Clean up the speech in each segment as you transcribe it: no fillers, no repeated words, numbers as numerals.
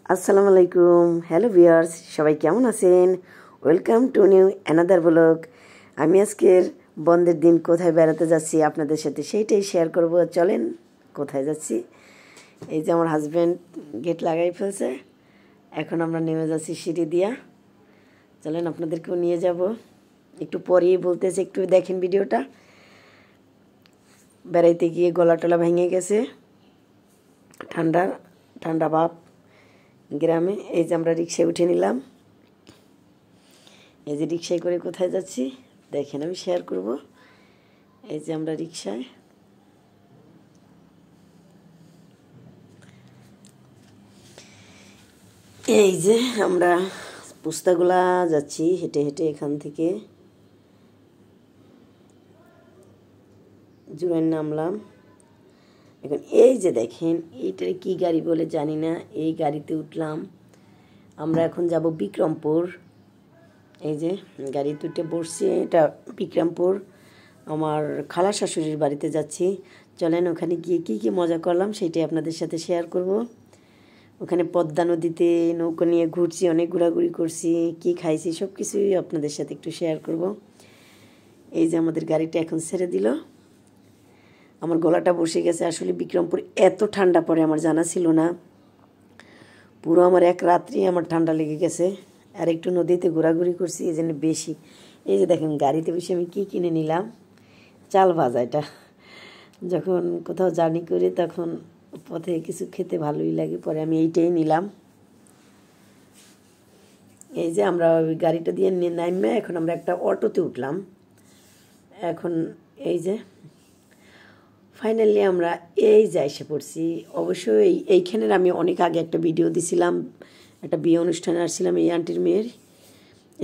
আসসালামু আলাইকুম। Hello viewers, সবাই কেমন আছেন? Welcome to new another blog. আমি আজকের বন্ধের দিন কোথায় বেড়াতে যাচ্ছি আপনাদের সাথে সেইটাই শেয়ার করব। চলেন কোথায় যাচ্ছি। এই যে আমার হাজব্যান্ড গেট লাগাই ফেলছে, এখন আমরা নেমে যাচ্ছি সিঁড়ি দিয়া। চলেন আপনাদেরকেও নিয়ে যাব। একটু পরেই বলতেছে, একটু দেখেন ভিডিওটা। বেড়াইতে গিয়ে গলা টলা ভেঙে গেছে, ঠান্ডা ঠান্ডা ভাব গ্রামে। এই যে আমরা রিক্সায় উঠে নিলাম, এই যে রিক্সায় করে কোথায় যাচ্ছি দেখেন, আমি শেয়ার করব। এই যে আমরা রিক্সায়, এই যে আমরা পুস্তাগুলা যাচ্ছি হেঁটে হেঁটে এখান থেকে জুরাইন নামলাম। এখন এই যে দেখেন, এইটার কি গাড়ি বলে জানি না, এই গাড়িতে উঠলাম। আমরা এখন যাব বিক্রমপুর। এই যে গাড়িতে উঠে বসছি, এটা বিক্রমপুর, আমার খালা শাশুড়ির বাড়িতে যাচ্ছি। চলেন ওখানে গিয়ে কী কী মজা করলাম সেটাই আপনাদের সাথে শেয়ার করব। ওখানে পদ্মা নদীতে নৌকা নিয়ে ঘুরছি, অনেক ঘোরাঘুরি করছি, কি খাইছি সব কিছুই আপনাদের সাথে একটু শেয়ার করব। এই যে আমাদের গাড়িটা এখন ছেড়ে দিল, আমার গলাটা বসে গেছে। আসলে বিক্রমপুর এত ঠান্ডা পড়ে আমার জানা ছিল না, পুরো আমার এক রাত্রি আমার ঠান্ডা লেগে গেছে। আর একটু নদীতে ঘোরাঘুরি করছি, এই জন্য বেশি। এই যে দেখেন গাড়িতে বসে আমি কী কিনে নিলাম, চাল ভাজা। এটা যখন কোথাও জার্নি করি তখন পথে কিছু খেতে ভালোই লাগে, পরে আমি এইটাই নিলাম। এই যে আমরা ওই গাড়িটা দিয়ে নামে এখন আমরা একটা অটোতে উঠলাম। এখন এই যে ফাইনালি আমরা এই যে এসে পড়ছি। অবশ্যই এইখানের আমি অনেক আগে একটা ভিডিও দিছিলাম, একটা বিয়ে অনুষ্ঠানে আসছিলাম এই আন্টির মেয়ের,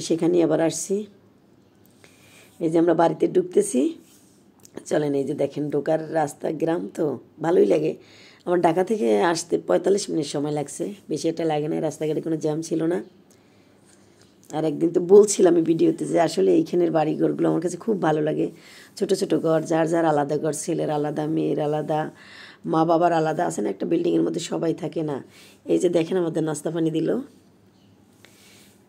সেখানে আবার আসছি। এই যে আমরা বাড়িতে ঢুকতেছি। চলেন, এই যে দেখেন ঢোকার রাস্তা, গ্রাম তো ভালোই লাগে। আমার ঢাকা থেকে আসতে 45 মিনিট সময় লাগছে, বেশি একটা লাগে না, রাস্তাঘাটে কোনো জ্যাম ছিল না। আর একদিন তো বলছিলাম এই ভিডিওতে যে আসলে এইখানের বাড়িঘরগুলো আমার কাছে খুব ভালো লাগে। ছোট ছোট ঘর, যার যার আলাদা ঘর, ছেলের আলাদা, মেয়ের আলাদা, মা বাবার আলাদা, আছে না একটা বিল্ডিংয়ের মধ্যে সবাই থাকে না। এই যে দেখেন আমাদের নাস্তা পানি দিল।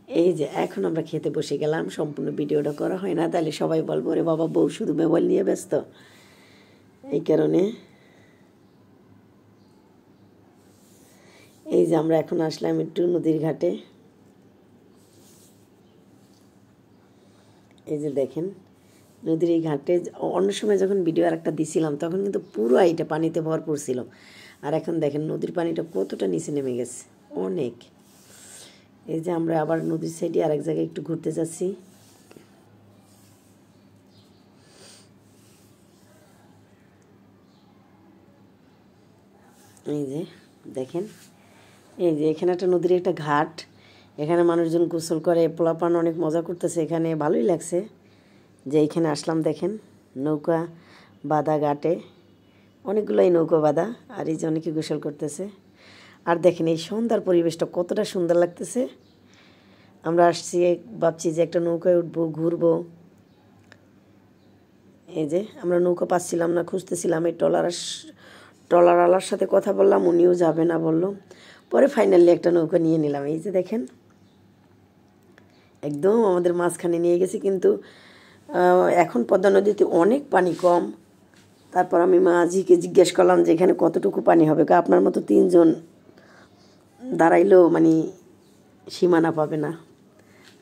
এই যে এখন আমরা খেতে বসে গেলাম, সম্পূর্ণ ভিডিওটা করা হয় না, তাহলে সবাই বলবো রে বাবা বউ শুধু মোবাইল নিয়ে ব্যস্ত। এই কারণে এই যে আমরা এখন আসলাম একটু নদীর ঘাটে। এই যে দেখেন নদীর এই ঘাটে, অন্য সময় যখন ভিডিও আরেকটা দিছিলাম তখন কিন্তু পুরো এইটা পানিতে ভরপুর ছিল। আর এখন দেখেন নদীর পানিটা কতটা নিচে নেমে গেছে, অনেক। এই যে আমরা আবার নদীর সাইডে আরেক জায়গায় একটু ঘুরতে যাচ্ছি। এই যে দেখেন, এই যে এখানে একটা নদীর একটা ঘাট, এখানে মানুষজন গোসল করে, পোলাপান অনেক মজা করতেছে, এখানে ভালোই লাগছে যে এইখানে আসলাম। দেখেন নৌকা বাঁধা ঘাটে, অনেকগুলোই নৌকা বাঁধা, আর এই যে অনেকে গোসল করতেছে। আর দেখেন এই সন্ধ্যার পরিবেশটা কতটা সুন্দর লাগতেছে। আমরা আসছি, ভাবছি যে একটা নৌকায় উঠবো, ঘুরবো। এই যে আমরা নৌকা পাচ্ছিলাম না, খুঁজতেছিলাম। এই ট্রলারওয়ালার সাথে কথা বললাম, উনিও যাবে না বললো, পরে ফাইনালি একটা নৌকা নিয়ে নিলাম। এই যে দেখেন একদম আমাদের মাঝখানে নিয়ে গেছে, কিন্তু এখন পদ্মা নদীতে অনেক পানি কম। তারপর আমি মাঝিকে জিজ্ঞেস করলাম যে এখানে কতটুকু পানি হবে, আপনার মতো 3 জন দাঁড়াইলেও মানে সীমানা পাবে না।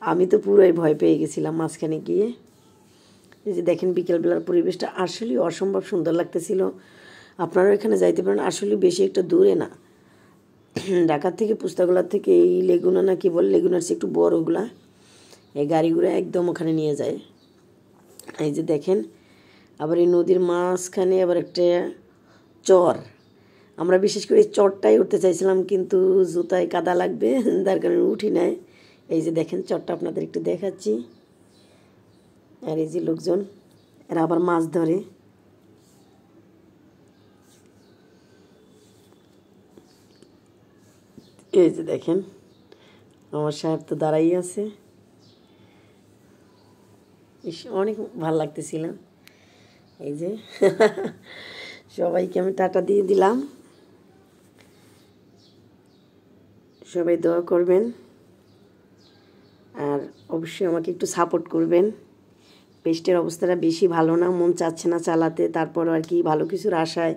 আমি তো পুরোই ভয় পেয়ে গেছিলাম মাঝখানে গিয়ে। এই যে দেখেন বিকেলবেলার পরিবেশটা আসলেই অসম্ভব সুন্দর লাগতেছিল। আপনারাও এখানে যাইতে পারেন, আসলে বেশি একটা দূরে না। ঢাকার থেকে পুস্তাগোলার থেকে এই লেগুনা না কি বলে, লেগুনার চেয়ে একটু বড়গুলা, এই গাড়িগুলো একদম ওখানে নিয়ে যায়। এই যে দেখেন আবার এই নদীর মাঝখানে আবার একটা চর। আমরা বিশেষ করে এই চরটাই উঠতে চাইছিলাম, কিন্তু জুতায় কাদা লাগবে, তার কারণে উঠি নাই। এই যে দেখেন চরটা আপনাদের একটু দেখাচ্ছি। আর এই যে লোকজন, এরা আবার মাছ ধরে। এই যে দেখেন আমার সাহেব তো দাঁড়াই আছে, অনেক ভালো লাগতেছিল। এই যে সবাইকে আমি টাটা দিয়ে দিলাম, সবাই দোয়া করবেন আর অবশ্যই আমাকে একটু সাপোর্ট করবেন। পেস্টের অবস্থাটা বেশি ভালো না, মন চাচ্ছে না চালাতে, তারপরও আর কি ভালো কিছুর আশায়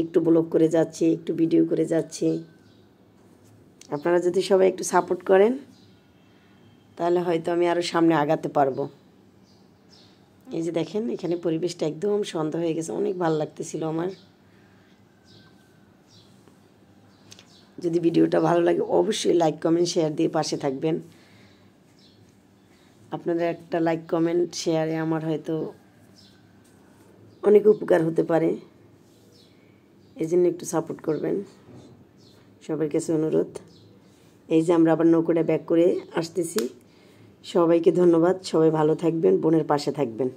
একটু ব্লগ করে যাচ্ছি, একটু ভিডিও করে যাচ্ছি। আপনারা যদি সবাই একটু সাপোর্ট করেন তাহলে হয়তো আমি আরও সামনে আগাতে পারবো। এই যে দেখেন এখানে পরিবেশটা একদম সন্ধ্যা হয়ে গেছে, অনেক ভালো লাগতেছিল আমার। যদি ভিডিওটা ভালো লাগে অবশ্যই লাইক কমেন্ট শেয়ার দিয়ে পাশে থাকবেন। আপনাদের একটা লাইক কমেন্ট শেয়ারে আমার হয়তো অনেক উপকার হতে পারে, এই জন্য একটু সাপোর্ট করবেন, সবার কাছে অনুরোধ। এই যে আমরা আবার নৌকোটা ব্যাক করে আসতেছি। সবাইকে ধন্যবাদ, সবাই ভালো থাকবেন, বোনের পাশে থাকবেন।